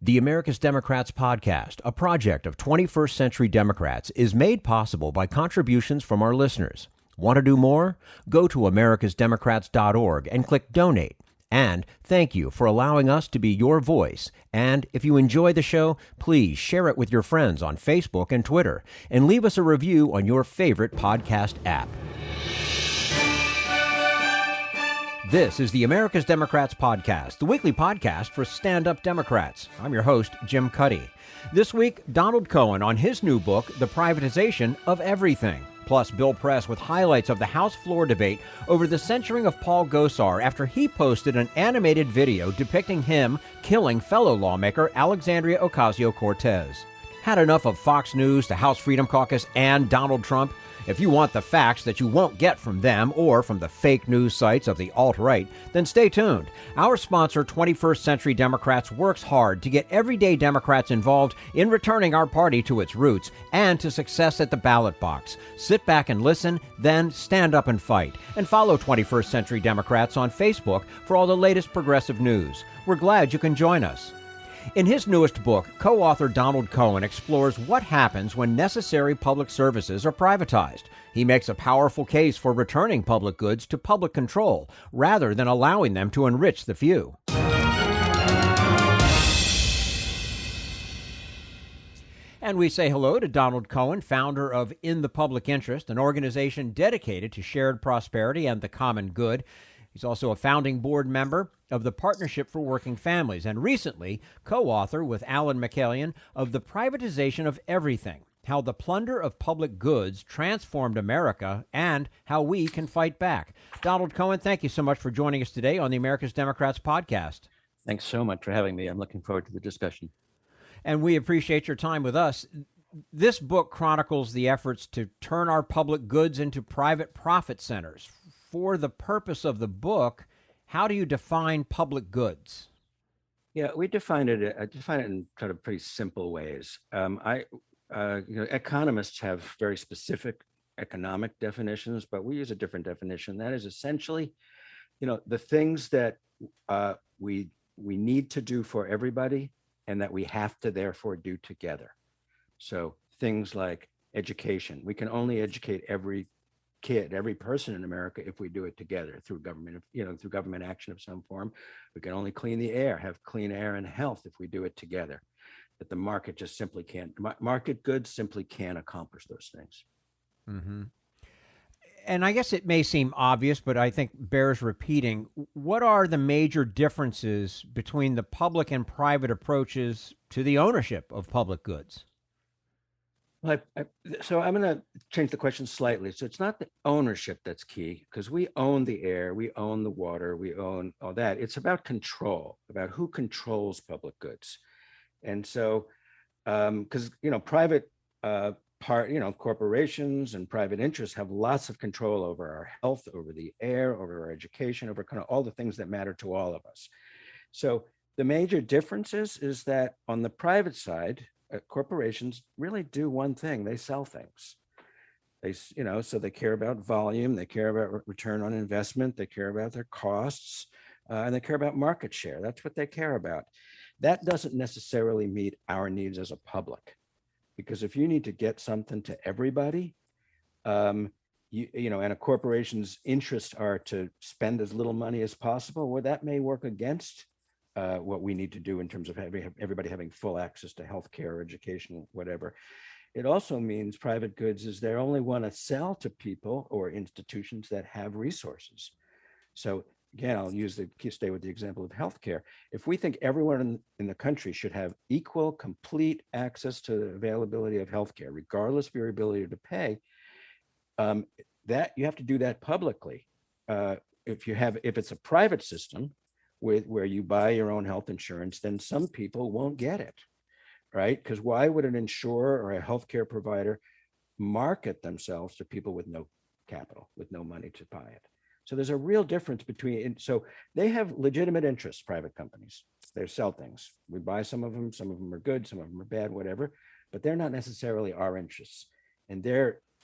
The America's Democrats podcast, a project of 21st Century Democrats, is made possible by contributions from our listeners. Want to do more? Go to americasdemocrats.org and click Donate. And thank you for allowing us to be your voice. And if you enjoy the show, please share it with your friends on Facebook and Twitter, and leave us a review on your favorite podcast app. This is the America's Democrats podcast, the weekly podcast for stand-up Democrats. I'm your host, Jim Cuddy. This week, Donald Cohen on his new book, The Privatization of Everything. Plus, Bill Press with highlights of the House floor debate over the censuring of Paul Gosar after he posted an animated video depicting him killing fellow lawmaker Alexandria Ocasio-Cortez. Had enough of Fox News, the House Freedom Caucus, and Donald Trump? If you want the facts that you won't get from them or from the fake news sites of the alt-right, then stay tuned. Our sponsor, 21st Century Democrats, works hard to get everyday Democrats involved in returning our party to its roots and to success at the ballot box. Sit back and listen, then stand up and fight. And follow 21st Century Democrats on Facebook for all the latest progressive news. We're glad you can join us. In his newest book, co-author Donald Cohen explores what happens when necessary public services are privatized. He makes a powerful case for returning public goods to public control, rather than allowing them to enrich the few. And we say hello to Donald Cohen, founder of In the Public Interest, an organization dedicated to shared prosperity and the common good. He's also a founding board member of the Partnership for Working Families and recently co-author with Alan McCallion of The Privatization of Everything, How the Plunder of Public Goods Transformed America and How We Can Fight Back. Donald Cohen, thank you so much for joining us today on the America's Democrats podcast. Thanks so much for having me. I'm looking forward to the discussion. And we appreciate your time with us. This book chronicles the efforts to turn our public goods into private profit centers. For the purpose of the book, how do you define public goods? Yeah, we define it in kind of pretty simple ways. Economists have very specific economic definitions, but we use a different definition. That is essentially, the things that we need to do for everybody and that we have to therefore do together. So things like education. We can only educate every person in America if we do it together through government, through government action of some form. We can only clean the air, have clean air and health if we do it together. But the market just simply can't, market goods simply can't accomplish those things. Mm-hmm. And I guess it may seem obvious, but I think bears repeating. What are the major differences between the public and private approaches to the ownership of public goods? So I'm going to change the question slightly. So it's not the ownership that's key, because we own the air, we own the water, we own all that. It's about control, about who controls public goods. And so, because, private corporations and private interests have lots of control over our health, over the air, over our education, over kind of all the things that matter to all of us. So the major difference is that on the private side, corporations really do one thing: they sell things. So they care about volume, they care about return on investment, they care about their costs, and they care about market share. That's what they care about. That doesn't necessarily meet our needs as a public, because if you need to get something to everybody, and a corporation's interests are to spend as little money as possible, well, that may work against what we need to do in terms of everybody having full access to healthcare, education, whatever. It also means private goods is they only want to sell to people or institutions that have resources. So again, I'll stay with the example of healthcare. If we think everyone in the country should have equal, complete access to the availability of healthcare, regardless of your ability to pay, that you have to do that publicly. If it's a private system, where you buy your own health insurance, then some people won't get it, right? Because why would an insurer or a healthcare provider market themselves to people with no capital, with no money to buy it? So there's a real difference so they have legitimate interests, private companies. They sell things. We buy some of them are good, some of them are bad, whatever, but they're not necessarily our interests. And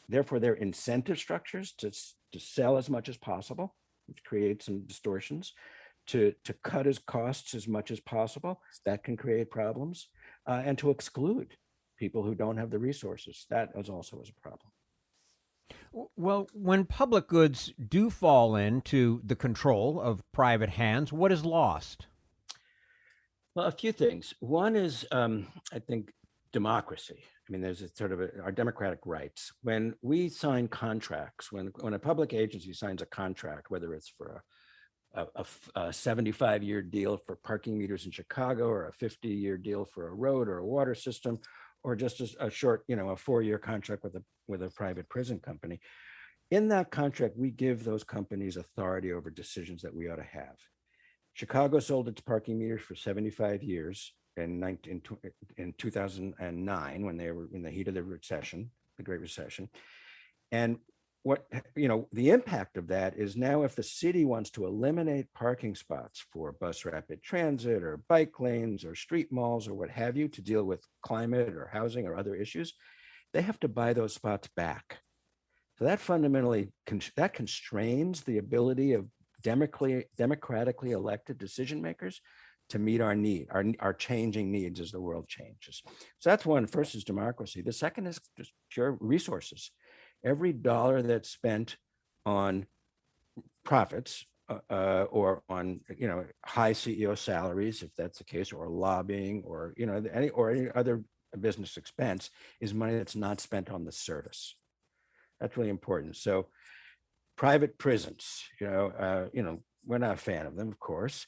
therefore their incentive structures to sell as much as possible, which creates some distortions, to cut his costs as much as possible. That can create problems, and to exclude people who don't have the resources. That is also is a problem. Well, when public goods do fall into the control of private hands, what is lost? Well, a few things. One is, I think, democracy. I mean, there's a sort of our democratic rights. When we sign contracts, when a public agency signs a contract, whether it's for a 75-year deal for parking meters in Chicago, or a 50-year deal for a road or a water system, or just a short, a 4-year contract with a private prison company, in that contract, we give those companies authority over decisions that we ought to have. Chicago sold its parking meters for 75 years in 2009, when they were in the heat of the recession, the Great Recession. And the impact of that is now, if the city wants to eliminate parking spots for bus rapid transit or bike lanes or street malls or what have you, to deal with climate or housing or other issues, they have to buy those spots back. So that fundamentally that constrains the ability of democratically elected decision makers to meet our need, our changing needs as the world changes. So that's one. First is democracy. The second is just pure resources. Every dollar that's spent on profits or on high CEO salaries, if that's the case, or lobbying, or any other business expense, is money that's not spent on the service. That's really important. So private prisons, we're not a fan of them, of course,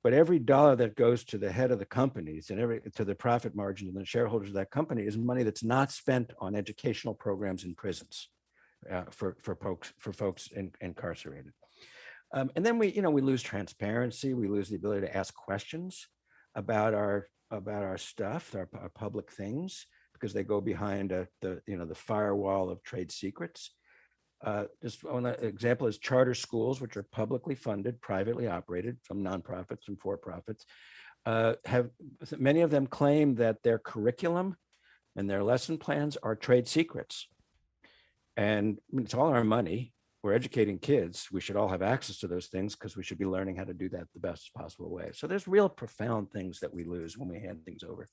but every dollar that goes to the head of the companies and to the profit margin and the shareholders of that company is money that's not spent on educational programs in prisons for folks incarcerated. And then we lose transparency. We lose the ability to ask questions about our stuff, our public things, because they go behind the firewall of trade secrets. Just one example is charter schools, which are publicly funded, privately operated, some nonprofits and for-profits. Many of them claim that their curriculum and their lesson plans are trade secrets. And it's all our money. We're educating kids. We should all have access to those things, because we should be learning how to do that the best possible way. So there's real profound things that we lose when we hand things over.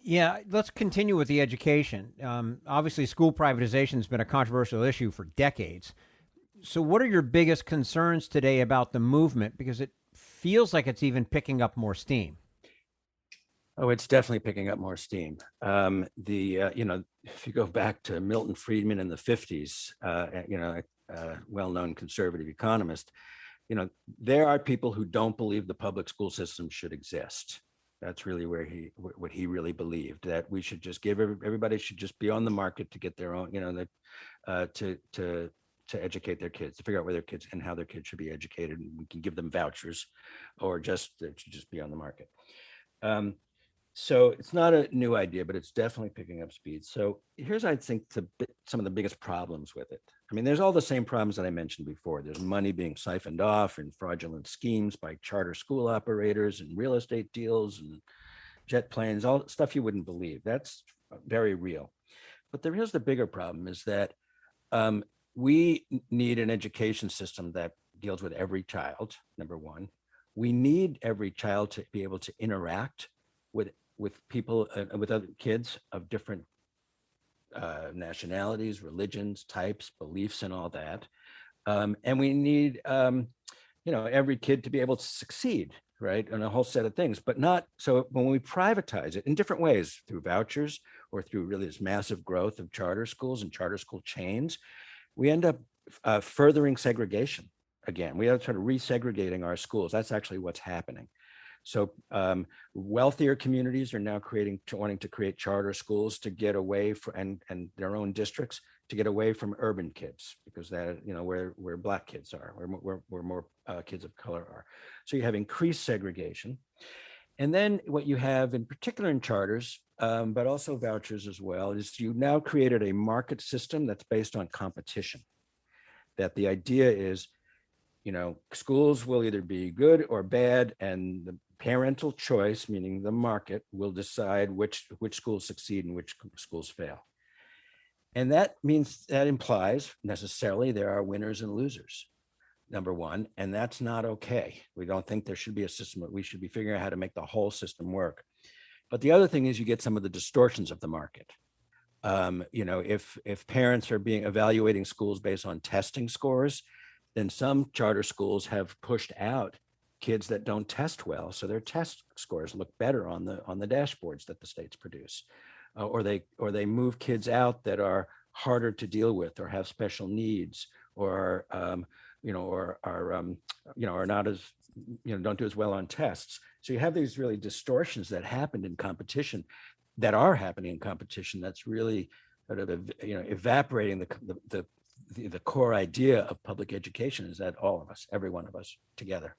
Yeah, let's continue with the education. Obviously, school privatization has been a controversial issue for decades. So what are your biggest concerns today about the movement? Because it feels like it's even picking up more steam. Oh, it's definitely picking up more steam. If you go back to Milton Friedman in the 50s, a well-known conservative economist, there are people who don't believe the public school system should exist. That's really what he really believed, that we should just everybody should just be on the market to get their own, to educate their kids, to figure out where their kids and how their kids should be educated. And we can give them vouchers, or just that should just be on the market. So it's not a new idea, but it's definitely picking up speed. So here's, I think, some of the biggest problems with it. I mean, there's all the same problems that I mentioned before. There's money being siphoned off in fraudulent schemes by charter school operators and real estate deals and jet planes, all stuff you wouldn't believe. That's very real. But here's the bigger problem, is that we need an education system that deals with every child, number one. We need every child to be able to interact with people, with other kids of different nationalities, religions, types, beliefs, and all that. And we need, every kid to be able to succeed, right, on a whole set of things. But not so when we privatize it in different ways, through vouchers or through really this massive growth of charter schools and charter school chains, we end up furthering segregation. Again, we are sort of resegregating our schools. That's actually what's happening. So wealthier communities are now wanting to create charter schools to get away from, and their own districts, to get away from urban kids, because that, where Black kids are, where more kids of color are. So you have increased segregation. And then what you have, in particular in charters, but also vouchers as well, is you now created a market system that's based on competition. That the idea is, schools will either be good or bad, and the parental choice, meaning the market, will decide which schools succeed and which schools fail. And that implies necessarily there are winners and losers. number one, and that's not okay. We don't think there should be a system. We should be figuring out how to make the whole system work. But the other thing is you get some of the distortions of the market. If parents are being evaluating schools based on testing scores, then some charter schools have pushed out kids that don't test well, so their test scores look better on the dashboards that the states produce, or they move kids out that are harder to deal with, or have special needs, or are not as don't do as well on tests. So you have these really distortions that happened in competition, that are happening in competition. That's really sort of evaporating the core idea of public education, is that all of us, every one of us, together.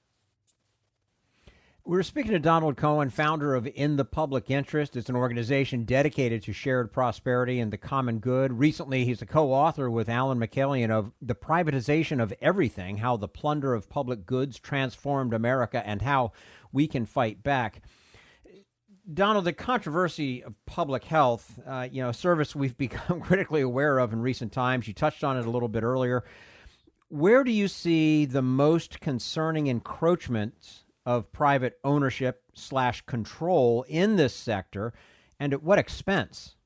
We're speaking to Donald Cohen, founder of In the Public Interest. It's an organization dedicated to shared prosperity and the common good. Recently, he's a co-author with Alan McCallion of The Privatization of Everything, How the Plunder of Public Goods Transformed America and How We Can Fight Back. Donald, the controversy of public health, a service we've become critically aware of in recent times. You touched on it a little bit earlier. Where do you see the most concerning encroachment of private ownership / control in this sector, and at what expense?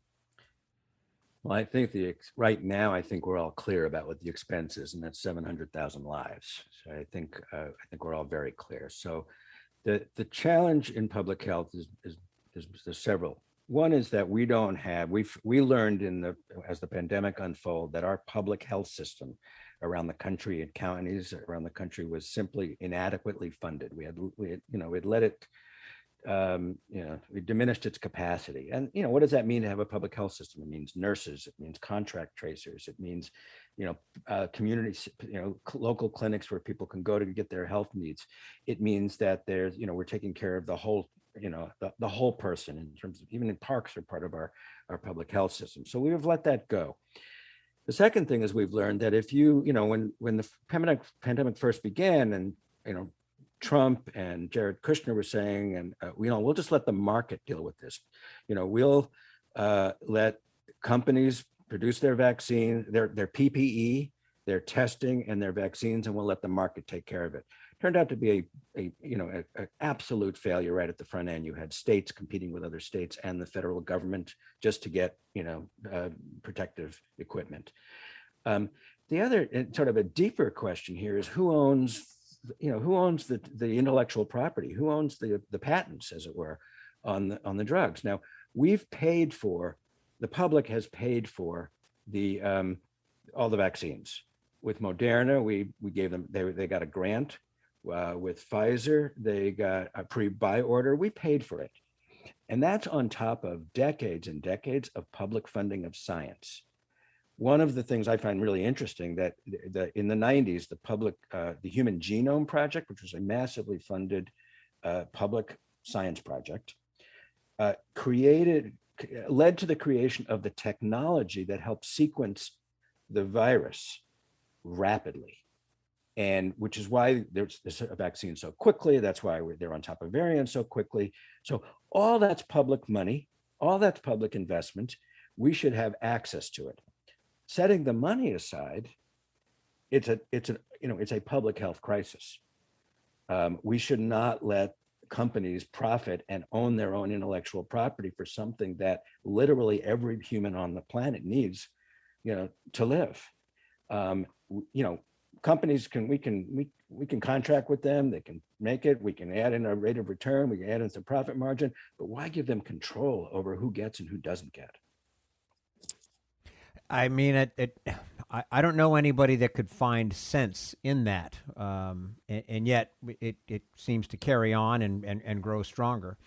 Well, I think right now, I think we're all clear about what the expense is, and that's 700,000 lives. So I think we're all very clear. So the challenge in public health is there's several. One is that we learned as the pandemic unfolded that our public health system around the country and counties around the country was simply inadequately funded. We diminished its capacity. And, what does that mean to have a public health system? It means nurses, it means contract tracers, it means, communities, local clinics where people can go to get their health needs. It means that we're taking care of the whole, the whole person, in terms of even in parks are part of our public health system. So we have let that go. The second thing is we've learned that if when the pandemic first began, and Trump and Jared Kushner were saying, and we'll just let the market deal with this. We'll let companies produce their vaccine, their PPE, their testing, and their vaccines, and we'll let the market take care of it. Turned out to be an absolute failure right at the front end. You had states competing with other states and the federal government just to get protective equipment. The other sort of a deeper question here is who owns the intellectual property? Who owns the patents, as it were, on the drugs? Now, the public has paid for all the vaccines. With Moderna, we gave them, they got a grant. With Pfizer, they got a pre-buy order. We paid for it. And that's on top of decades and decades of public funding of science. One of the things I find really interesting that in the 90s, the Human Genome Project, which was a massively funded public science project, led to the creation of the technology that helped sequence the virus rapidly. And which is why there's a vaccine so quickly. That's why they're on top of variants so quickly. So all that's public money, all that's public investment. We should have access to it. Setting the money aside, it's a public health crisis. We should not let companies profit and own their own intellectual property for something that literally every human on the planet needs, to live. Companies we can contract with them, they can make it, we can add in a rate of return, we can add in some profit margin, but why give them control over who gets and who doesn't get? I mean, I don't know anybody that could find sense in that, and yet it seems to carry on and grow stronger.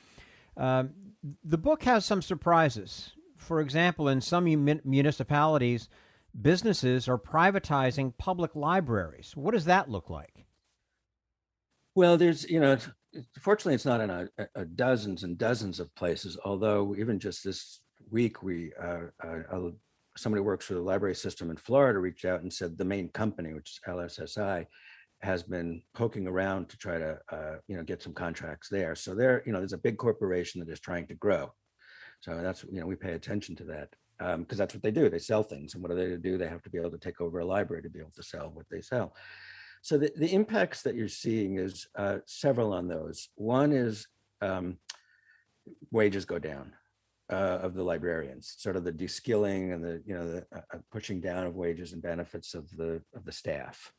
The book has some surprises. For example, in some municipalities, businesses are privatizing public libraries. What does that look like? Well, there's, fortunately, it's not in dozens and dozens of places, although even just this week, somebody who works for the library system in Florida reached out and said the main company, which is LSSI, has been poking around to try to, get some contracts there. So there's a big corporation that is trying to grow. So that's, we pay attention to that. Because that's what they do. They sell things. And what do? They have to be able to take over a library to be able to sell what they sell. So the impacts that you're seeing is several on those. One is wages go down of the librarians, sort of the de-skilling and the pushing down of wages and benefits of the staff.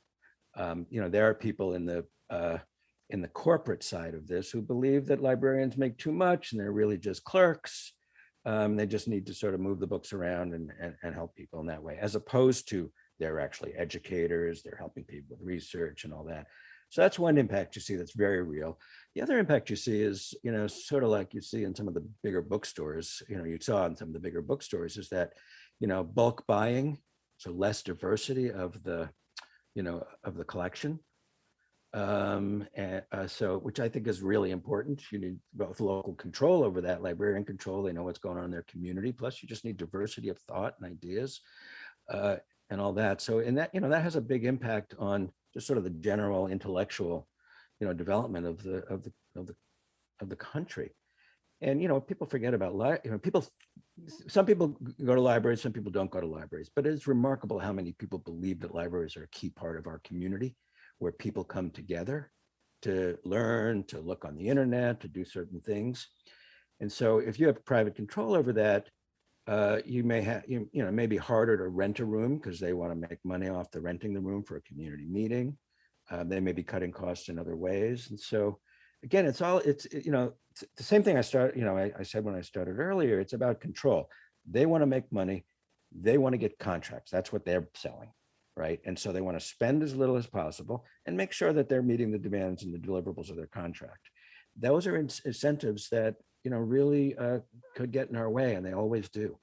There are people in the corporate side of this who believe that librarians make too much and they're really just clerks. They just need to sort of move the books around and help people in that way, as opposed to they're actually educators, they're helping people with research and all that. So that's one impact you see that's very real. The other impact you see is, sort of like you see in some of the bigger bookstores, you saw in some of the bigger bookstores, is that, bulk buying, so less diversity of the collection. So, which I think is really important. You need both local control over that, librarian control. They know what's going on in their community. Plus, you just need diversity of thought and ideas, and all that. So, in that, that has a big impact on just sort of the general intellectual, development of the country. And people forget about some people go to libraries, some people don't go to libraries. But it's remarkable how many people believe that libraries are a key part of our community, where people come together to learn, to look on the internet, to do certain things. And so if you have private control over that, you may have, it may be harder to rent a room because they want to make money off the renting the room for a community meeting. They may be cutting costs in other ways. And so again, it's the same thing I said when I started earlier, it's about control. They want to make money. They want to get contracts. That's what they're selling. Right. And so they want to spend as little as possible and make sure that they're meeting the demands and the deliverables of their contract. Those are incentives that, really could get in our way, and they always do.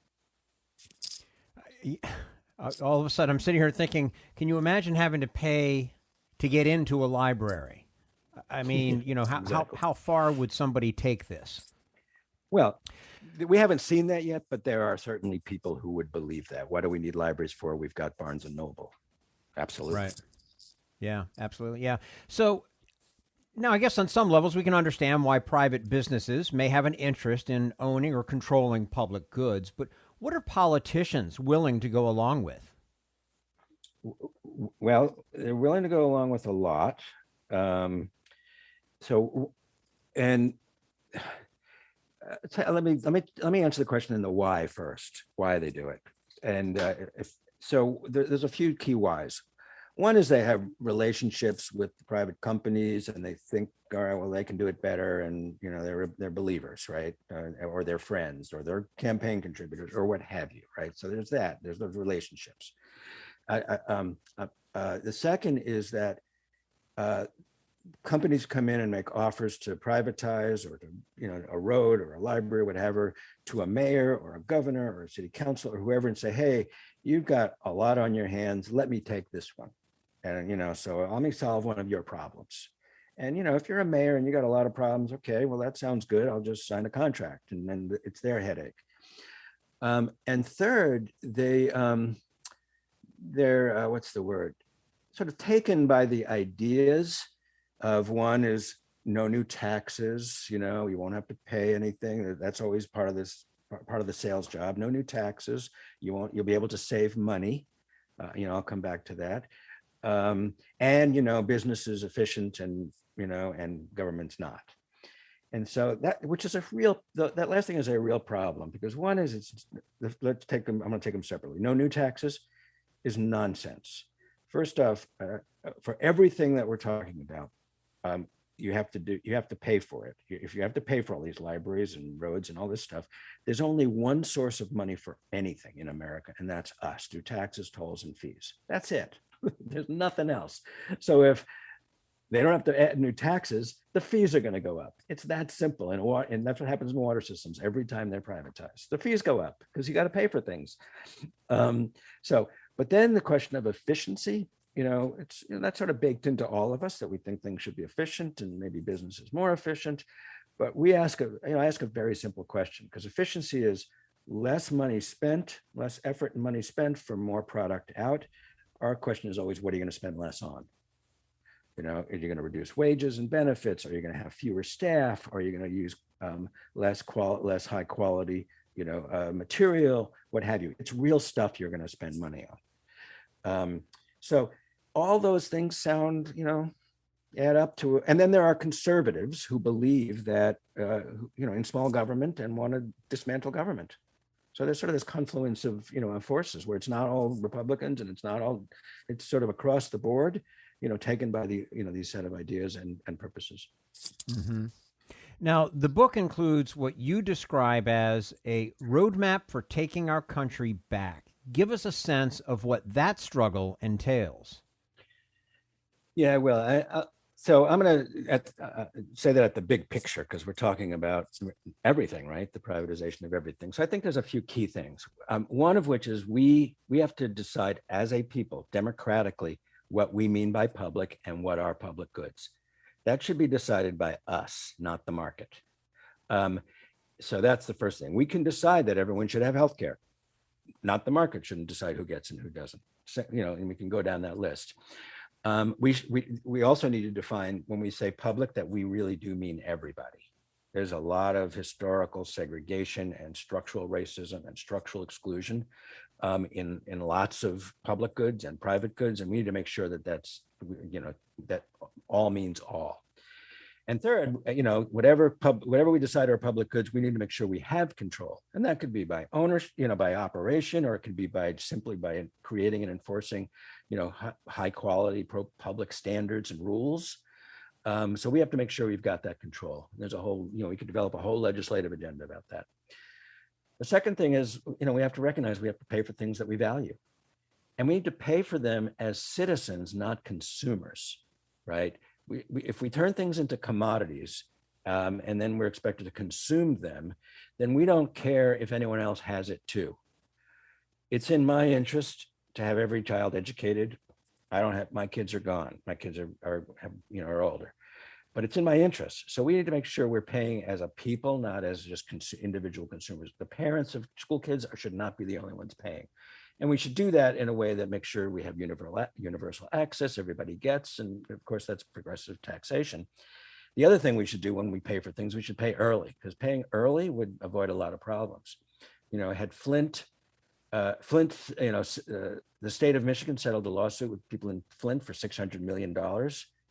All of a sudden, I'm sitting here thinking, can you imagine having to pay to get into a library? I mean, Exactly. how far would somebody take this? Well, we haven't seen that yet, but there are certainly people who would believe that. What do we need libraries for? We've got Barnes and Noble. Absolutely. Right. Yeah, absolutely. Yeah. So now I guess on some levels we can understand why private businesses may have an interest in owning or controlling public goods, but what are politicians willing to go along with? Well, they're willing to go along with a lot. Let me answer the question in the why first. Why they do it, and there's a few key whys. One is they have relationships with private companies, and they think, all right, well, they can do it better, and they're believers, right, or they're friends, or they're campaign contributors, or what have you, right? So there's that. There's those relationships. The second is that companies come in and make offers to privatize or to, a road or a library, whatever, to a mayor or a governor or a city council or whoever, and say, hey, you've got a lot on your hands. Let me take this one. And, so let me solve one of your problems. And, if you're a mayor and you got a lot of problems, okay, well, that sounds good. I'll just sign a contract, and then it's their headache. And third, they're what's the word? Sort of taken by the ideas of one is no new taxes, you won't have to pay anything. That's always part of the sales job. No new taxes. You'll be able to save money. I'll come back to that. And business is efficient, and and government's not. And so that last thing is a real problem, because one is let's take them. I'm going to take them separately. No new taxes is nonsense. First off, for everything that we're talking about, you have to pay for it. If you have to pay for all these libraries and roads and all this stuff, there's only one source of money for anything in America, and that's us, through taxes, tolls, and fees. That's it. There's nothing else. So if they don't have to add new taxes, the fees are going to go up. It's that simple. And that's what happens in water systems every time they're privatized. The fees go up because you got to pay for things. But then the question of efficiency, it's that's sort of baked into all of us, that we think things should be efficient and maybe business is more efficient. But I ask a very simple question, because efficiency is less money spent, less effort and money spent for more product out. Our question is always, what are you going to spend less on? Are you going to reduce wages and benefits? Are you going to have fewer staff? Are you going to use less high quality, material? What have you? It's real stuff you're going to spend money on. So all those things sound, add up to, and then there are conservatives who believe that, in small government and want to dismantle government. So there's sort of this confluence of, of forces where it's not all Republicans and it's sort of across the board, taken by these set of ideas and purposes. Mm-hmm. Now, the book includes what you describe as a roadmap for taking our country back. Give us a sense of what that struggle entails. Yeah, well, so I'm going to say that at the big picture, because we're talking about everything, right? The privatization of everything. So I think there's a few key things. One of which is we have to decide as a people, democratically, what we mean by public and what are public goods. That should be decided by us, not the market. So that's the first thing. We can decide that everyone should have healthcare. Not the market shouldn't decide who gets and who doesn't. So, and we can go down that list. We also need to define when we say public that we really do mean everybody. There's a lot of historical segregation and structural racism and structural exclusion in lots of public goods and private goods, and we need to make sure that that all means all. And third, whatever we decide are public goods, we need to make sure we have control, and that could be by ownership, by operation, or it could be by simply by creating and enforcing, high quality public standards and rules. So we have to make sure we've got that control. There's a whole, we could develop a whole legislative agenda about that. The second thing is, we have to recognize we have to pay for things that we value, and we need to pay for them as citizens, not consumers, right? If we turn things into commodities and then we're expected to consume them, then we don't care if anyone else has it too. It's in my interest to have every child educated. My kids are gone. My kids are older, but it's in my interest. So we need to make sure we're paying as a people, not as just individual consumers. The parents of school kids should not be the only ones paying. And we should do that in a way that makes sure we have universal access, everybody gets, and of course that's progressive taxation. The other thing we should do when we pay for things, we should pay early, because paying early would avoid a lot of problems. Had Flint, the state of Michigan settled a lawsuit with people in Flint for $600 million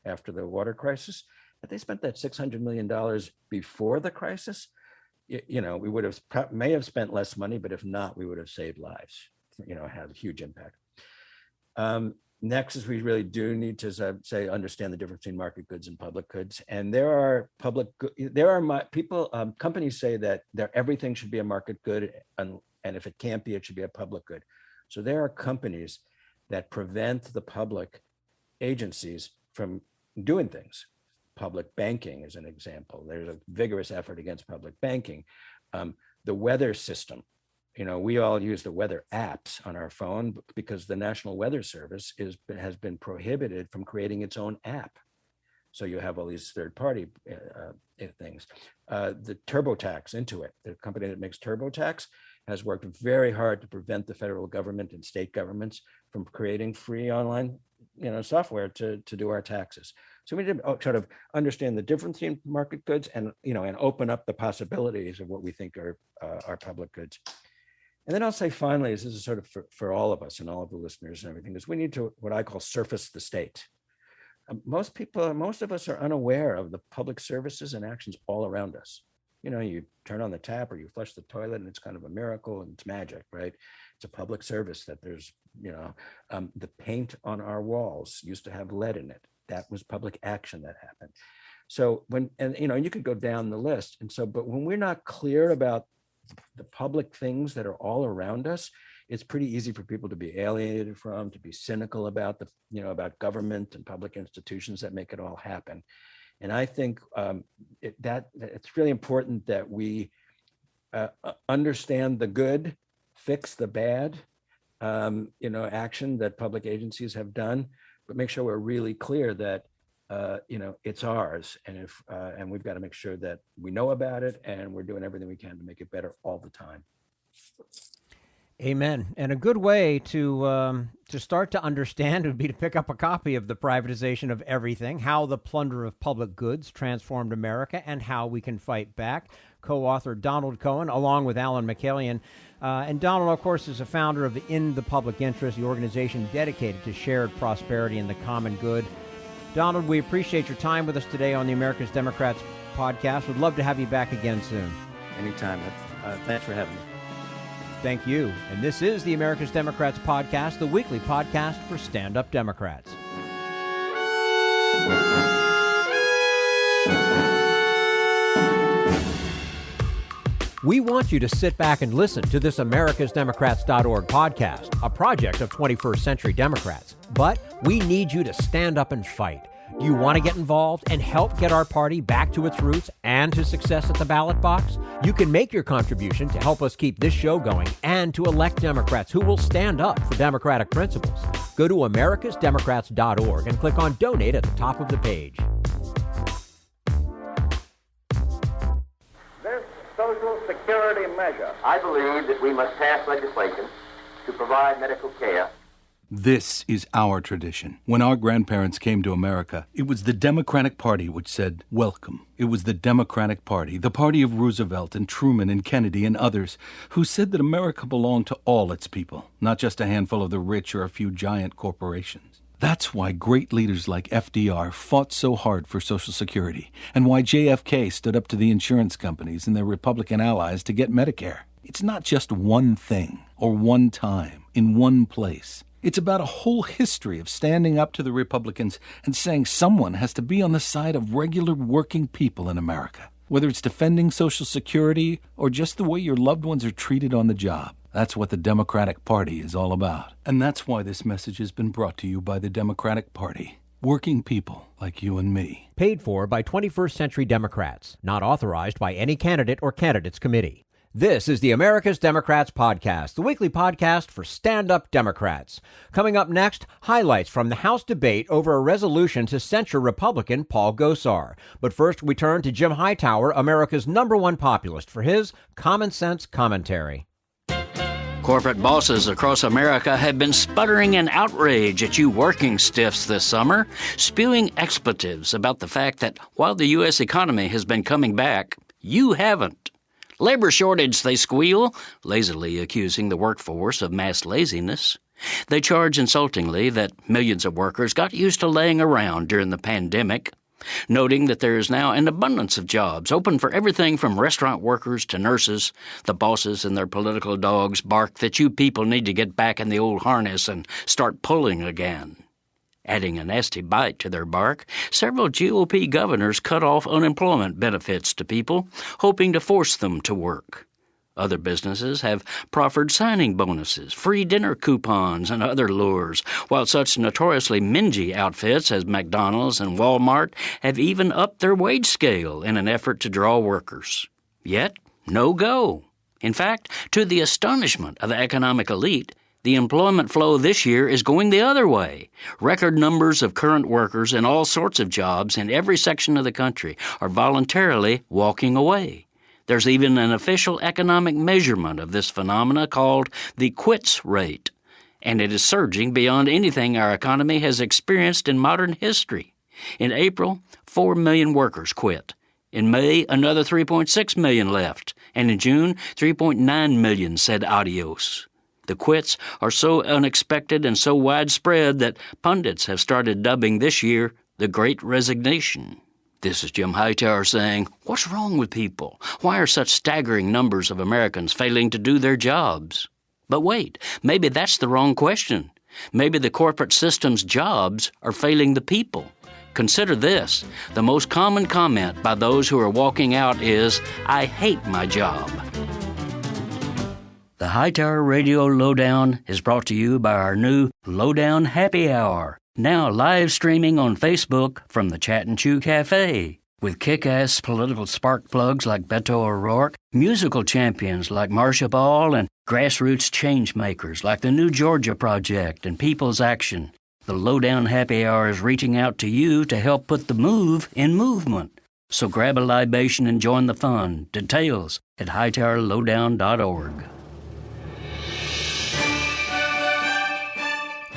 after the water crisis. If they spent that $600 million before the crisis, we may have spent less money, but if not, we would have saved lives. Has a huge impact. Next is we really do need to understand the difference between market goods and public goods. And companies say that everything should be a market good, and if it can't be, it should be a public good. So there are companies that prevent the public agencies from doing things. Public banking is an example. There's a vigorous effort against public banking. The weather system. We all use the weather apps on our phone because the National Weather Service has been prohibited from creating its own app. So you have all these third-party things. The TurboTax, Intuit, the company that makes TurboTax, has worked very hard to prevent the federal government and state governments from creating free online, software to do our taxes. So we need to sort of understand the difference in market goods and open up the possibilities of what we think are public goods. And then I'll say finally, this is sort of for all of us and all of the listeners and everything, is we need to what I call surface the state. Most of us are unaware of the public services and actions all around us. You turn on the tap or you flush the toilet and it's kind of a miracle and it's magic, right? It's a public service that there's, the paint on our walls used to have lead in it. That was public action that happened. So you could go down the list. And so, but when we're not clear about the public things that are all around us, it's pretty easy for people to be alienated from, to be cynical about about government and public institutions that make it all happen. And I think it's really important that we understand the good, fix the bad, action that public agencies have done, but make sure we're really clear that it's ours, and we've got to make sure that we know about it and we're doing everything we can to make it better all the time. Amen. And a good way to start to understand would be to pick up a copy of The Privatization of Everything, How the Plunder of Public Goods Transformed America and How We Can Fight Back. co-author Donald Cohen, along with Alan McCallion. And Donald, of course, is a founder of In the Public Interest, the organization dedicated to shared prosperity and the common good. Donald, we appreciate your time with us today on the America's Democrats podcast. We'd love to have you back again soon. Anytime. Thanks for having me. Thank you. And this is the America's Democrats podcast, the weekly podcast for stand-up Democrats. We want you to sit back and listen to this americasdemocrats.org podcast, a project of 21st Century Democrats. But we need you to stand up and fight. Do you want to get involved and help get our party back to its roots and to success at the ballot box? You can make your contribution to help us keep this show going and to elect Democrats who will stand up for democratic principles. Go to americasdemocrats.org and click on Donate at the top of the page. This Social Security measure, I believe that we must pass legislation to provide medical care. This is our tradition. When our grandparents came to America, it was the Democratic Party which said, welcome. It was the Democratic Party, the party of Roosevelt and Truman and Kennedy and others, who said that America belonged to all its people, not just a handful of the rich or a few giant corporations. That's why great leaders like FDR fought so hard for Social Security, and why JFK stood up to the insurance companies and their Republican allies to get Medicare. It's not just one thing, or one time, in one place. It's about a whole history of standing up to the Republicans and saying someone has to be on the side of regular working people in America, whether it's defending Social Security or just the way your loved ones are treated on the job. That's what the Democratic Party is all about. And that's why this message has been brought to you by the Democratic Party. Working people like you and me. Paid for by 21st Century Democrats. Not authorized by any candidate or candidates committee. This is the America's Democrats podcast, the weekly podcast for stand-up Democrats. Coming up next, highlights from the House debate over a resolution to censure Republican Paul Gosar. But first, we turn to Jim Hightower, America's #1 populist, for his common sense commentary. Corporate bosses across America have been sputtering in outrage at you working stiffs this summer, spewing expletives about the fact that while the U.S. economy has been coming back, you haven't. Labor shortage, they squeal, lazily accusing the workforce of mass laziness. They charge insultingly that millions of workers got used to laying around during the pandemic, noting that there is now an abundance of jobs open for everything from restaurant workers to nurses. The bosses and their political dogs bark that you people need to get back in the old harness and start pulling again. Adding a nasty bite to their bark, several GOP governors cut off unemployment benefits to people, hoping to force them to work. Other businesses have proffered signing bonuses, free dinner coupons, and other lures, while such notoriously mingy outfits as McDonald's and Walmart have even upped their wage scale in an effort to draw workers. Yet, no go. In fact, to the astonishment of the economic elite, the employment flow this year is going the other way. Record numbers of current workers in all sorts of jobs in every section of the country are voluntarily walking away. There's even an official economic measurement of this phenomena called the quits rate, and it is surging beyond anything our economy has experienced in modern history. In April, 4 million workers quit. In May, another 3.6 million left, and in June, 3.9 million said adios. The quits are so unexpected and so widespread that pundits have started dubbing this year the Great Resignation. This is Jim Hightower saying, what's wrong with people? Why are such staggering numbers of Americans failing to do their jobs? But wait, maybe that's the wrong question. Maybe the corporate system's jobs are failing the people. Consider this. The most common comment by those who are walking out is, I hate my job. The Hightower Radio Lowdown is brought to you by our new Lowdown Happy Hour, now live streaming on Facebook from the Chat and Chew Cafe, with kick-ass political spark plugs like Beto O'Rourke, musical champions like Marcia Ball, and grassroots change makers like the New Georgia Project and People's Action. The Lowdown Happy Hour is reaching out to you to help put the move in movement. So grab a libation and join the fun. Details at hightowerlowdown.org.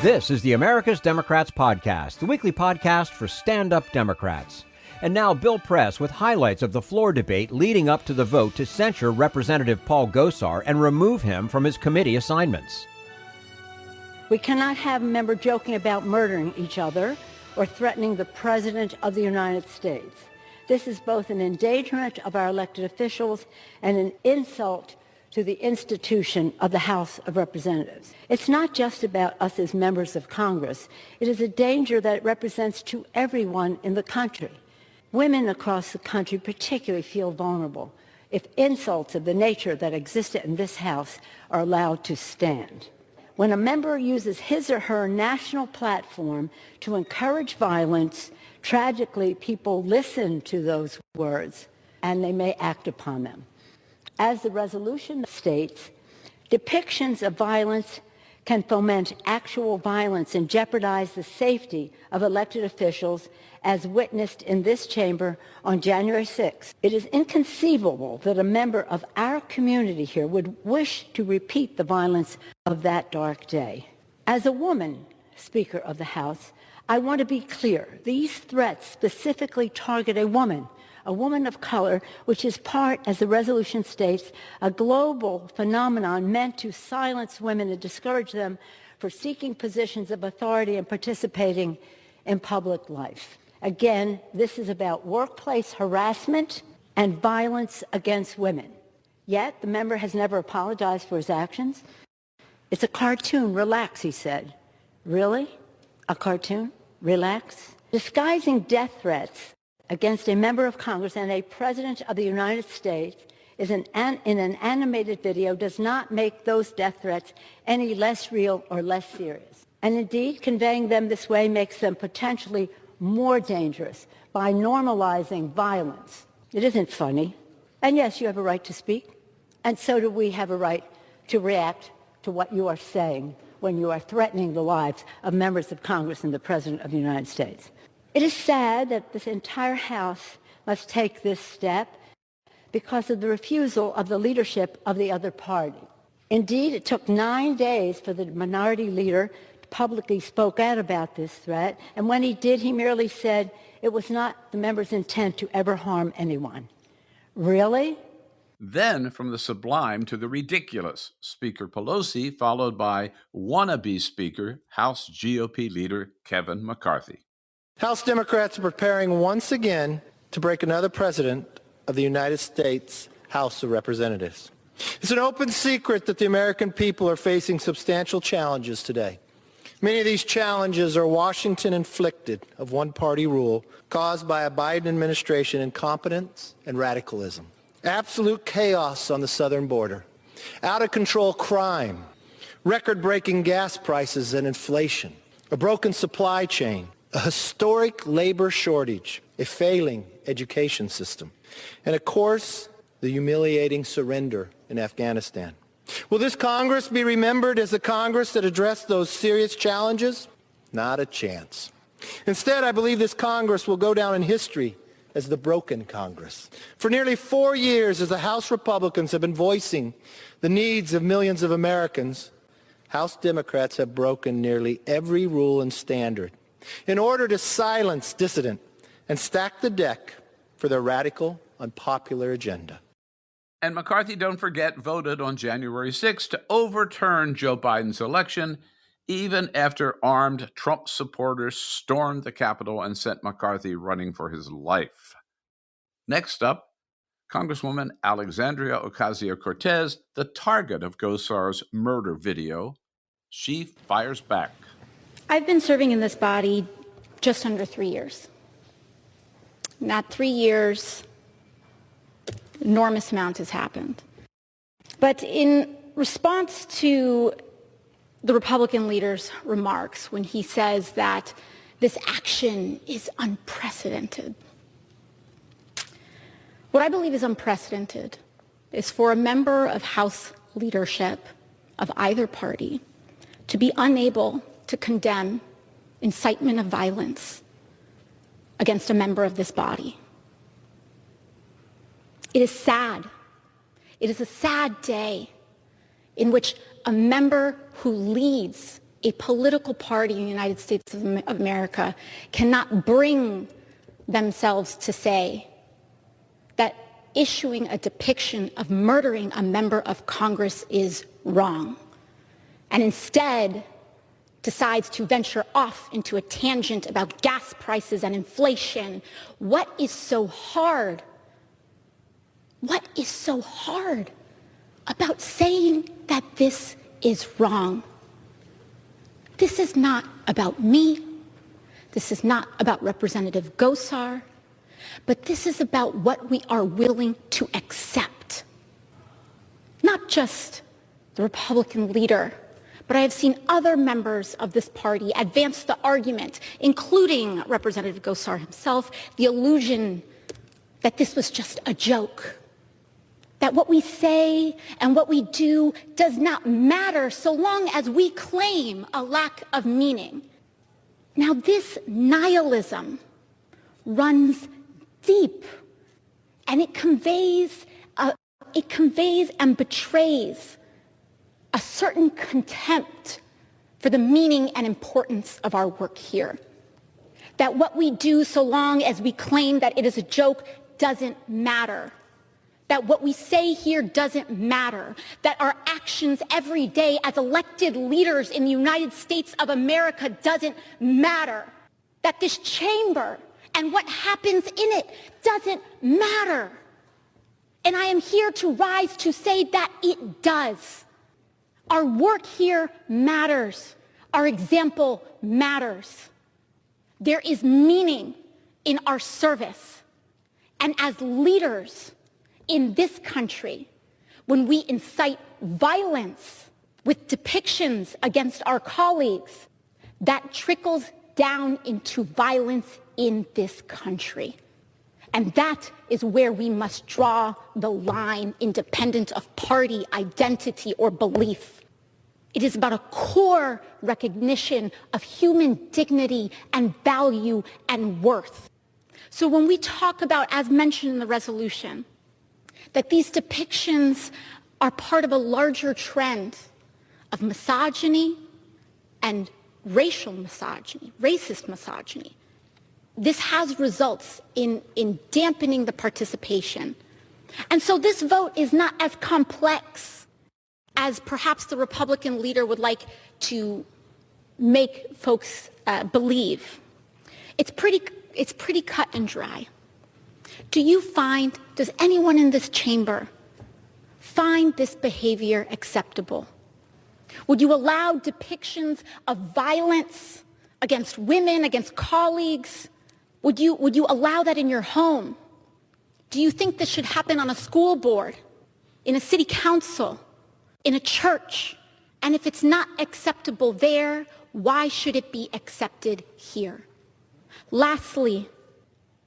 This is the America's Democrats podcast, the weekly podcast for stand-up Democrats. And now Bill Press with highlights of the floor debate leading up to the vote to censure Representative Paul Gosar and remove him from his committee assignments. We cannot have a member joking about murdering each other or threatening the President of the United States. This is both an endangerment of our elected officials and an insult to the institution of the House of Representatives. It's not just about us as members of Congress. It is a danger that it represents to everyone in the country. Women across the country particularly feel vulnerable if insults of the nature that existed in this House are allowed to stand. When a member uses his or her national platform to encourage violence, tragically, people listen to those words and they may act upon them. As the resolution states, depictions of violence can foment actual violence and jeopardize the safety of elected officials, as witnessed in this chamber on January 6th. It is inconceivable that a member of our community here would wish to repeat the violence of that dark day. As a woman, Speaker of the House, I want to be clear. These threats specifically target a woman of color, which is part, as the resolution states, a global phenomenon meant to silence women and discourage them for seeking positions of authority and participating in public life. Again, this is about workplace harassment and violence against women. Yet, the member has never apologized for his actions. It's a cartoon. Relax, he said. Really? A cartoon? Relax? Disguising death threats against a member of Congress and a President of the United States in an animated video does not make those death threats any less real or less serious. And indeed, conveying them this way makes them potentially more dangerous by normalizing violence. It isn't funny. And yes, you have a right to speak, and so do we have a right to react to what you are saying when you are threatening the lives of members of Congress and the President of the United States. It is sad that this entire House must take this step because of the refusal of the leadership of the other party. Indeed, it took 9 days for the minority leader to publicly spoke out about this threat, and when he did, he merely said it was not the member's intent to ever harm anyone. Really? Then from the sublime to the ridiculous, Speaker Pelosi, followed by wannabe Speaker, House GOP leader Kevin McCarthy. House Democrats are preparing once again to break another president of the United States House of Representatives. It's an open secret that the American people are facing substantial challenges today. Many of these challenges are Washington-inflicted of one-party rule caused by a Biden administration incompetence and radicalism. Absolute chaos on the southern border, out-of-control crime, record-breaking gas prices and inflation, a broken supply chain, a historic labor shortage, a failing education system, and of course, the humiliating surrender in Afghanistan. Will this Congress be remembered as the Congress that addressed those serious challenges? Not a chance. Instead, I believe this Congress will go down in history as the broken Congress. For nearly 4 years, as the House Republicans have been voicing the needs of millions of Americans, House Democrats have broken nearly every rule and standard in order to silence dissident and stack the deck for their radical, unpopular agenda. And McCarthy, don't forget, voted on January 6th to overturn Joe Biden's election, even after armed Trump supporters stormed the Capitol and sent McCarthy running for his life. Next up, Congresswoman Alexandria Ocasio-Cortez, the target of Gosar's murder video. She fires back. I've been serving in this body just under 3 years. In that 3 years, enormous amount has happened. But in response to the Republican leader's remarks when he says that this action is unprecedented, what I believe is unprecedented is for a member of House leadership of either party to be unable to condemn incitement of violence against a member of this body. It is sad. It is a sad day in which a member who leads a political party in the United States of America cannot bring themselves to say that issuing a depiction of murdering a member of Congress is wrong, and instead decides to venture off into a tangent about gas prices and inflation. What is so hard? What is so hard about saying that this is wrong? This is not about me. This is not about Representative Gosar. But this is about what we are willing to accept. Not just the Republican leader, but I have seen other members of this party advance the argument, including Representative Gosar himself, the illusion that this was just a joke, that what we say and what we do does not matter so long as we claim a lack of meaning. Now, this nihilism runs deep, and it conveys and betrays a certain contempt for the meaning and importance of our work here. That what we do, so long as we claim that it is a joke, doesn't matter. That what we say here doesn't matter. That our actions every day as elected leaders in the United States of America doesn't matter. That this chamber and what happens in it doesn't matter. And I am here to rise to say that it does. Our work here matters. Our example matters. There is meaning in our service. And as leaders in this country, when we incite violence with depictions against our colleagues, that trickles down into violence in this country. And that is where we must draw the line, independent of party, identity, or belief. It is about a core recognition of human dignity and value and worth. So when we talk about, as mentioned in the resolution, that these depictions are part of a larger trend of misogyny and racial misogyny, racist misogyny, this has results in dampening the participation. And so this vote is not as complex as perhaps the Republican leader would like to make folks believe. It's pretty cut and dry. Does anyone in this chamber find this behavior acceptable? Would you allow depictions of violence against women, against colleagues? Would you allow that in your home? Do you think this should happen on a school board, in a city council, in a church? And if it's not acceptable there, why should it be accepted here? Lastly,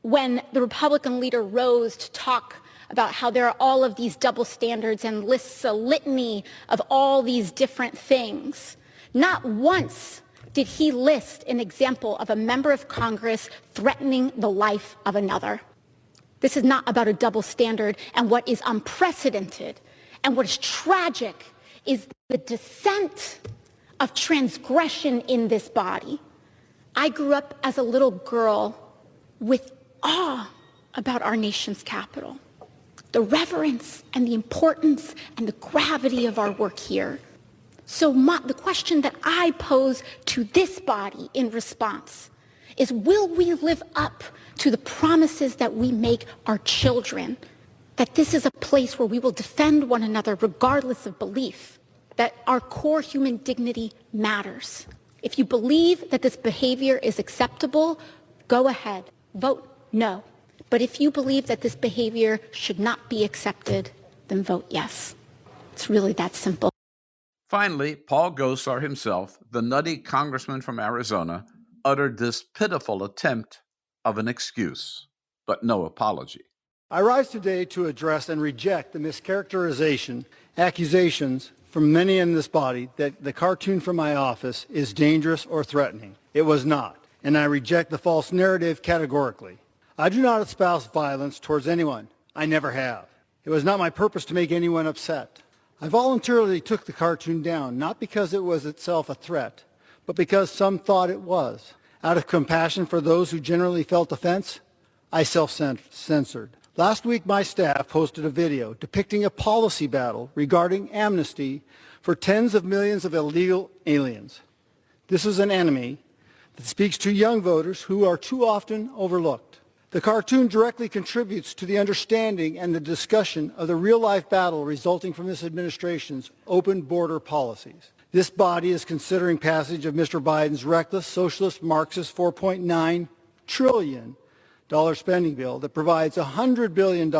when the Republican leader rose to talk about how there are all of these double standards and lists a litany of all these different things, not once did he list an example of a member of Congress threatening the life of another. This is not about a double standard, and what is unprecedented and what is tragic is the descent of transgression in this body. I grew up as a little girl with awe about our nation's capital, the reverence and the importance and the gravity of our work here. So the question that I pose to this body in response is, will we live up to the promises that we make our children, that this is a place where we will defend one another regardless of belief, that our core human dignity matters? If you believe that this behavior is acceptable, go ahead, vote no. But if you believe that this behavior should not be accepted, then vote yes. It's really that simple. Finally, Paul Gosar himself, the nutty congressman from Arizona, uttered this pitiful attempt of an excuse, but no apology. I rise today to address and reject the mischaracterization, accusations from many in this body that the cartoon from my office is dangerous or threatening. It was not, and I reject the false narrative categorically. I do not espouse violence towards anyone. I never have. It was not my purpose to make anyone upset. I voluntarily took the cartoon down, not because it was itself a threat, but because some thought it was. Out of compassion for those who generally felt offense, I self-censored. Last week, my staff posted a video depicting a policy battle regarding amnesty for tens of millions of illegal aliens. This is an enemy that speaks to young voters who are too often overlooked. The cartoon directly contributes to the understanding and the discussion of the real-life battle resulting from this administration's open border policies. This body is considering passage of Mr. Biden's reckless, socialist, Marxist $4.9 trillion spending bill that provides $100 billion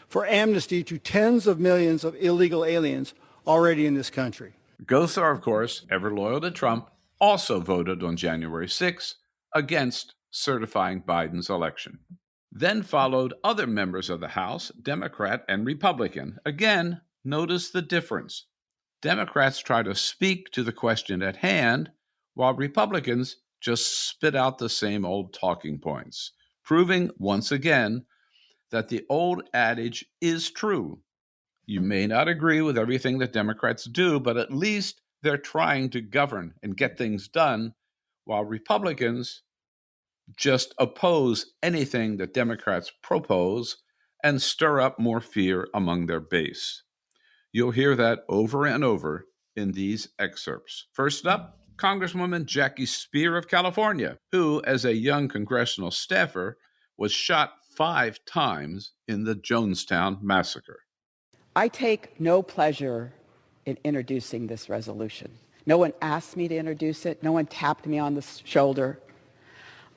for amnesty to tens of millions of illegal aliens already in this country. Gosar, of course, ever loyal to Trump, also voted on January 6 against certifying Biden's election. Then followed other members of the House, Democrat and Republican. Again, notice the difference. Democrats try to speak to the question at hand, while Republicans just spit out the same old talking points, proving once again that the old adage is true. You may not agree with everything that Democrats do, but at least they're trying to govern and get things done, while Republicans just oppose anything that Democrats propose and stir up more fear among their base. You'll hear that over and over in these excerpts. First up, Congresswoman Jackie Speer of California, who, as a young congressional staffer, was shot 5 times in the Jonestown massacre. I take no pleasure in introducing this resolution. No one asked me to introduce it. No one tapped me on the shoulder.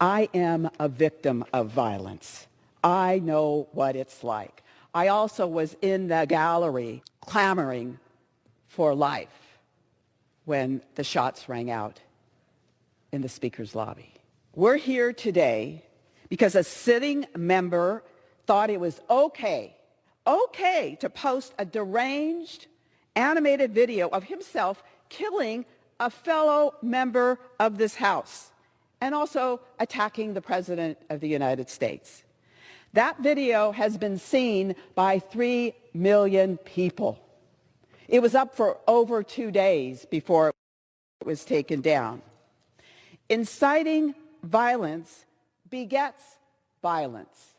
I am a victim of violence. I know what it's like. I also was in the gallery clamoring for life when the shots rang out in the Speaker's lobby. We're here today because a sitting member thought it was okay to post a deranged animated video of himself killing a fellow member of this House and also attacking the President of the United States. That video has been seen by 3 million people. It was up for over 2 days before it was taken down. Inciting violence begets violence.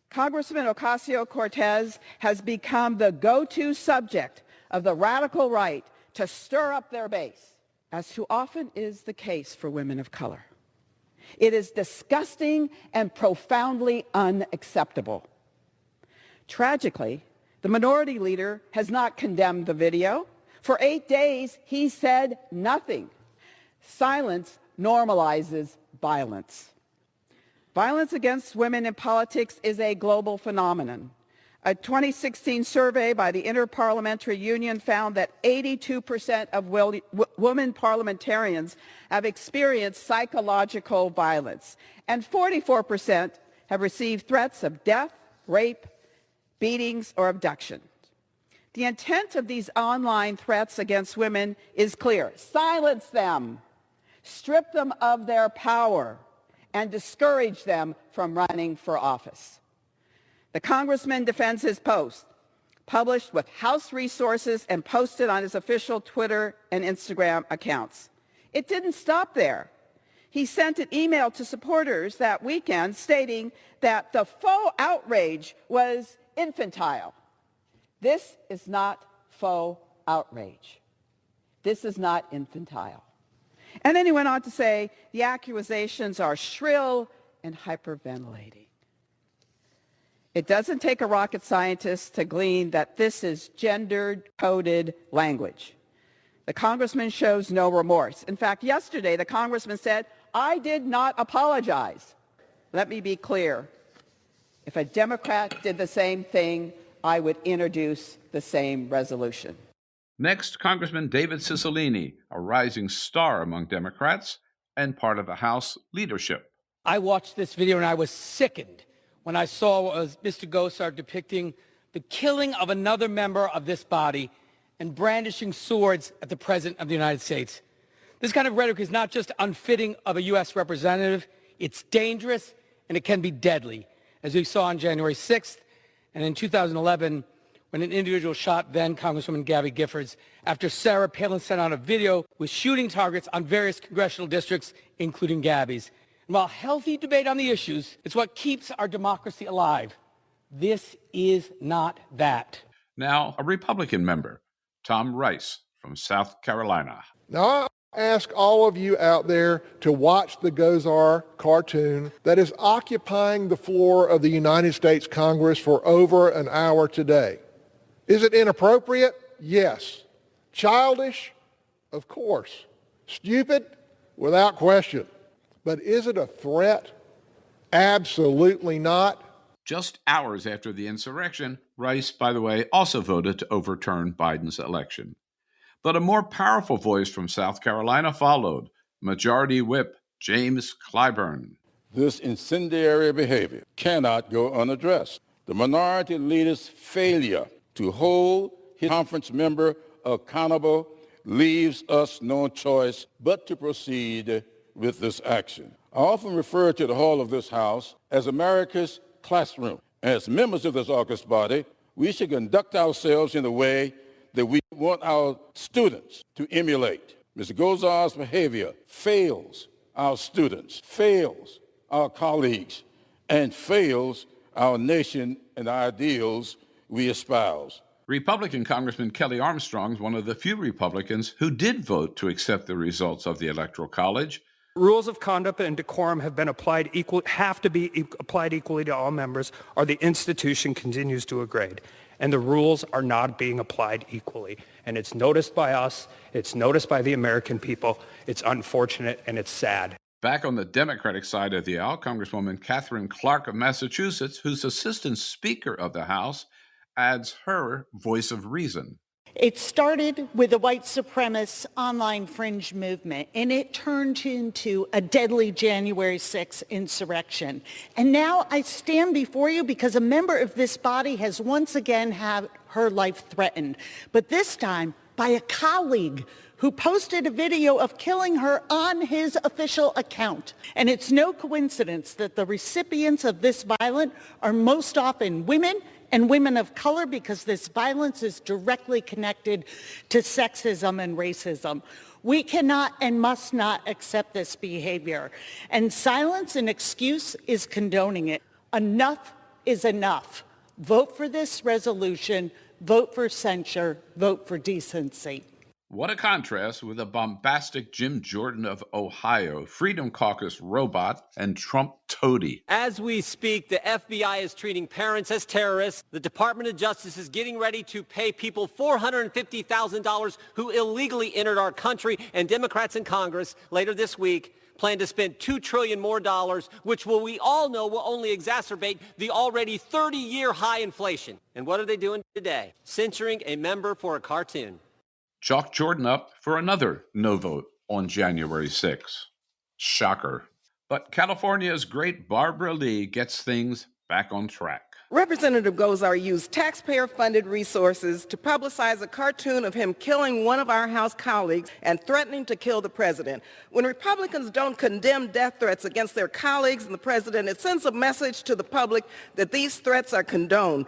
Congressman Ocasio-Cortez has become the go-to subject of the radical right to stir up their base, as too often is the case for women of color. It is disgusting and profoundly unacceptable. Tragically, the minority leader has not condemned the video. For 8 days, he said nothing. Silence normalizes violence. Violence against women in politics is a global phenomenon. A 2016 survey by the Interparliamentary Union found that 82% of women parliamentarians have experienced psychological violence, and 44% have received threats of death, rape, beatings, or abduction. The intent of these online threats against women is clear. Silence them, strip them of their power, and discourage them from running for office. The congressman defends his post, published with House resources and posted on his official Twitter and Instagram accounts. It didn't stop there. He sent an email to supporters that weekend stating that the faux outrage was infantile. This is not faux outrage. This is not infantile. And then he went on to say the accusations are shrill and hyperventilating. It doesn't take a rocket scientist to glean that this is gender-coded language. The congressman shows no remorse. In fact, yesterday the congressman said, "I did not apologize." Let me be clear. If a Democrat did the same thing, I would introduce the same resolution. Next, Congressman David Cicilline, a rising star among Democrats and part of the House leadership. I watched this video and I was sickened when I saw Mr. Gosar depicting the killing of another member of this body and brandishing swords at the President of the United States. This kind of rhetoric is not just unfitting of a U.S. representative, it's dangerous and it can be deadly, as we saw on January 6th and in 2011 when an individual shot then Congresswoman Gabby Giffords after Sarah Palin sent out a video with shooting targets on various congressional districts, including Gabby's. And while healthy debate on the issues is what keeps our democracy alive, this is not that. Now, a Republican member, Tom Rice from South Carolina. Now, I ask all of you out there to watch the Gosar cartoon that is occupying the floor of the United States Congress for over an hour today. Is it inappropriate? Yes. Childish? Of course. Stupid? Without question. But is it a threat? Absolutely not. Just hours after the insurrection, Rice, by the way, also voted to overturn Biden's election. But a more powerful voice from South Carolina followed, Majority Whip James Clyburn. This incendiary behavior cannot go unaddressed. The minority leader's failure to hold his conference member accountable leaves us no choice but to proceed with this action. I often refer to the hall of this House as America's classroom. As members of this august body, we should conduct ourselves in a way that we want our students to emulate. Mr. Gosar's behavior fails our students, fails our colleagues, and fails our nation and ideals we espouse. Republican Congressman Kelly Armstrong is one of the few Republicans who did vote to accept the results of the Electoral College. Rules of conduct and decorum have been applied have to be applied equally to all members, or the institution continues to degrade. And the rules are not being applied equally. And it's noticed by us, it's noticed by the American people, it's unfortunate, and it's sad. Back on the Democratic side of the aisle, Congresswoman Catherine Clark of Massachusetts, who's Assistant Speaker of the House, adds her voice of reason. It started with a white supremacist online fringe movement, and it turned into a deadly January 6th insurrection. And now I stand before you because a member of this body has once again had her life threatened, but this time by a colleague who posted a video of killing her on his official account. And it's no coincidence that the recipients of this violence are most often women and women of color, because this violence is directly connected to sexism and racism. We cannot and must not accept this behavior. And silence and excuse is condoning it. Enough is enough. Vote for this resolution. Vote for censure. Vote for decency. What a contrast with the bombastic Jim Jordan of Ohio, Freedom Caucus robot, and Trump toady. As we speak, the FBI is treating parents as terrorists. The Department of Justice is getting ready to pay people $450,000 who illegally entered our country, and Democrats in Congress later this week plan to spend $2 trillion more, which we all know will only exacerbate the already 30-year high inflation. And what are they doing today? Censuring a member for a cartoon. Chalk Jordan up for another no vote on January 6. Shocker. But California's great Barbara Lee gets things back on track. Representative Gosar used taxpayer-funded resources to publicize a cartoon of him killing one of our House colleagues and threatening to kill the president. When Republicans don't condemn death threats against their colleagues and the president, it sends a message to the public that these threats are condoned.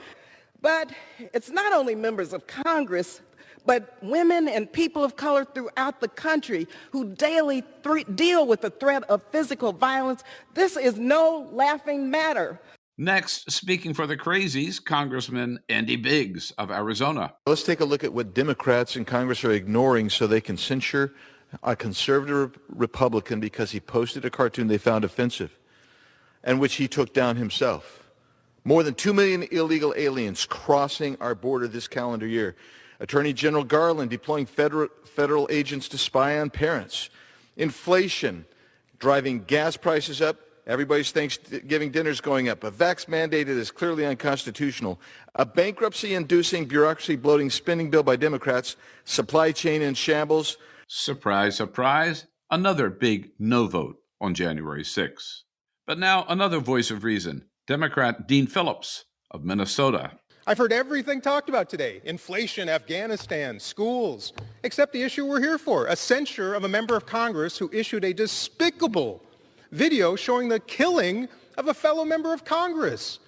But it's not only members of Congress, but women and people of color throughout the country who daily deal with the threat of physical violence. This is no laughing matter. Next, speaking for the crazies, Congressman Andy Biggs of Arizona. Let's take a look at what Democrats in Congress are ignoring so they can censure a conservative Republican because he posted a cartoon they found offensive and which he took down himself. More than 2 million illegal aliens crossing our border this calendar year. Attorney General Garland deploying federal agents to spy on parents. Inflation driving gas prices up. Everybody's Thanksgiving dinner's going up. A vax mandate that is clearly unconstitutional. A bankruptcy-inducing, bureaucracy-bloating spending bill by Democrats. Supply chain in shambles. Surprise, surprise. Another big no vote on January 6. But now another voice of reason. Democrat Dean Phillips of Minnesota. I've heard everything talked about today. Inflation, Afghanistan, schools, except the issue we're here for, a censure of a member of Congress who issued a despicable video showing the killing of a fellow member of Congress.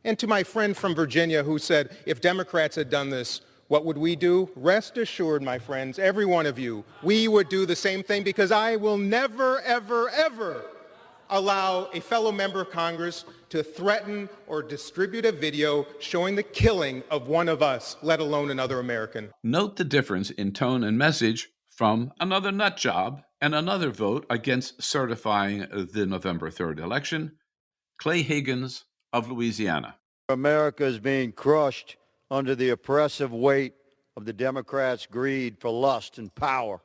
And to my friend from Virginia who said, if Democrats had done this, what would we do? Rest assured, my friends, every one of you, we would do the same thing, because I will never, ever, ever allow a fellow member of Congress to threaten or distribute a video showing the killing of one of us, let alone another American. Note the difference in tone and message from another nut job and another vote against certifying the November 3rd election, Clay Higgins of Louisiana. America is being crushed under the oppressive weight of the Democrats' greed for lust and power.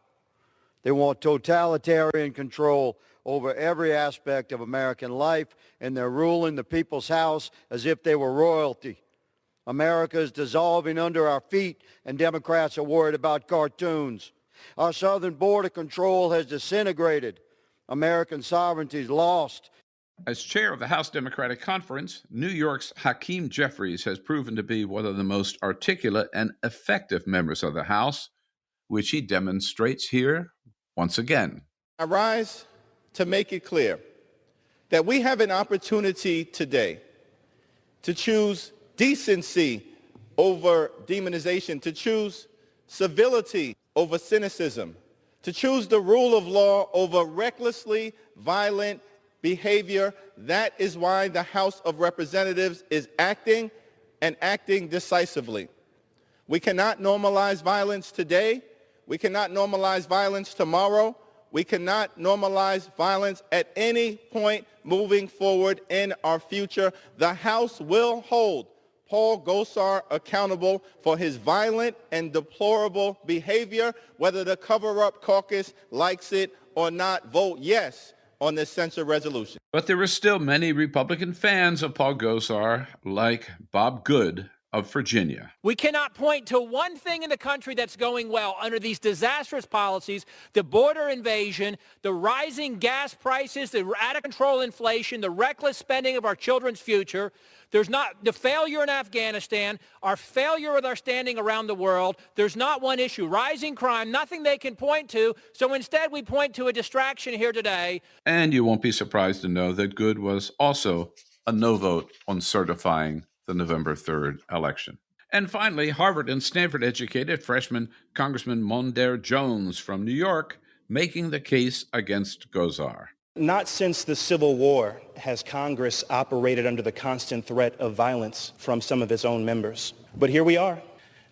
They want totalitarian control over every aspect of American life, and they're ruling the people's house as if they were royalty. America is dissolving under our feet, and Democrats are worried about cartoons. Our southern border control has disintegrated. American sovereignty is lost. As chair of the House Democratic Conference, New York's Hakeem Jeffries has proven to be one of the most articulate and effective members of the House, which he demonstrates here once again. I rise to make it clear that we have an opportunity today to choose decency over demonization, to choose civility over cynicism, to choose the rule of law over recklessly violent behavior. That is why the House of Representatives is acting and acting decisively. We cannot normalize violence today. We cannot normalize violence tomorrow. We cannot normalize violence at any point moving forward in our future. The House will hold Paul Gosar accountable for his violent and deplorable behavior. Whether the cover-up caucus likes it or not, vote yes on this censure resolution. But there are still many Republican fans of Paul Gosar, like Bob Good of Virginia. We cannot point to one thing in the country that's going well under these disastrous policies: the border invasion, the rising gas prices, the out-of-control inflation, the reckless spending of our children's future. There's not the failure in Afghanistan, our failure with our standing around the world. There's not one issue: rising crime, nothing they can point to. So instead, we point to a distraction here today. And you won't be surprised to know that Good was also a no vote on certifying the November 3rd election. And finally, Harvard and Stanford-educated freshman Congressman Mondaire Jones from New York making the case against Gosar. Not since the Civil War has Congress operated under the constant threat of violence from some of its own members. But here we are.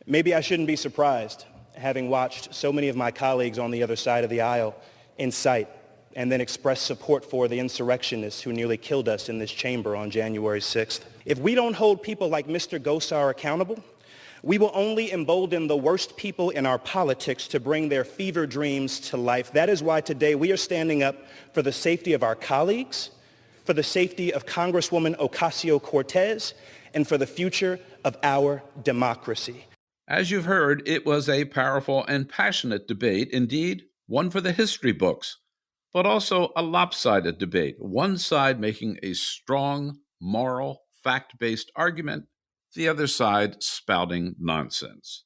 Maybe I shouldn't be surprised, having watched so many of my colleagues on the other side of the aisle incite and then express support for the insurrectionists who nearly killed us in this chamber on January 6th. If we don't hold people like Mr. Gosar accountable, we will only embolden the worst people in our politics to bring their fever dreams to life. That is why today we are standing up for the safety of our colleagues, for the safety of Congresswoman Ocasio-Cortez, and for the future of our democracy. As you've heard, it was a powerful and passionate debate, indeed, one for the history books, but also a lopsided debate, one side making a strong, moral, fact-based argument, the other side spouting nonsense.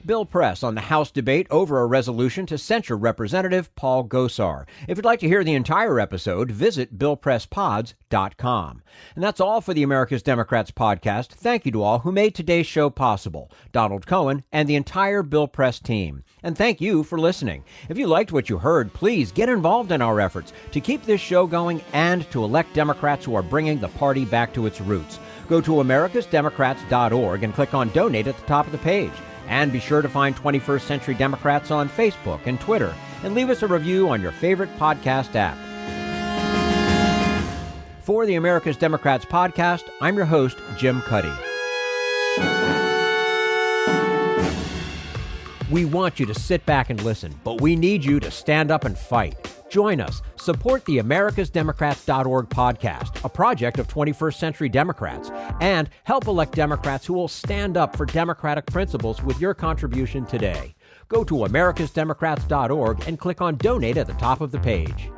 Bill press on the House debate over a resolution to censure Representative Paul Gosar. If you'd like to hear the entire episode, visit BillPressPods.com. And that's all for the America's Democrats podcast. Thank you to all who made today's show possible: Donald Cohen and the entire Bill Press team. And thank you for listening. If you liked what you heard, please get involved in our efforts to keep this show going and to elect Democrats who are bringing the party back to its roots. Go to americasdemocrats.org and click on Donate at the top of the page. And be sure to find 21st Century Democrats on Facebook and Twitter, and leave us a review on your favorite podcast app. For the America's Democrats podcast, I'm your host, Jim Cuddy. We want you to sit back and listen, but we need you to stand up and fight. Join us. Support the americasdemocrats.org podcast, a project of 21st Century Democrats, and help elect Democrats who will stand up for democratic principles with your contribution today. Go to americasdemocrats.org and click on Donate at the top of the page.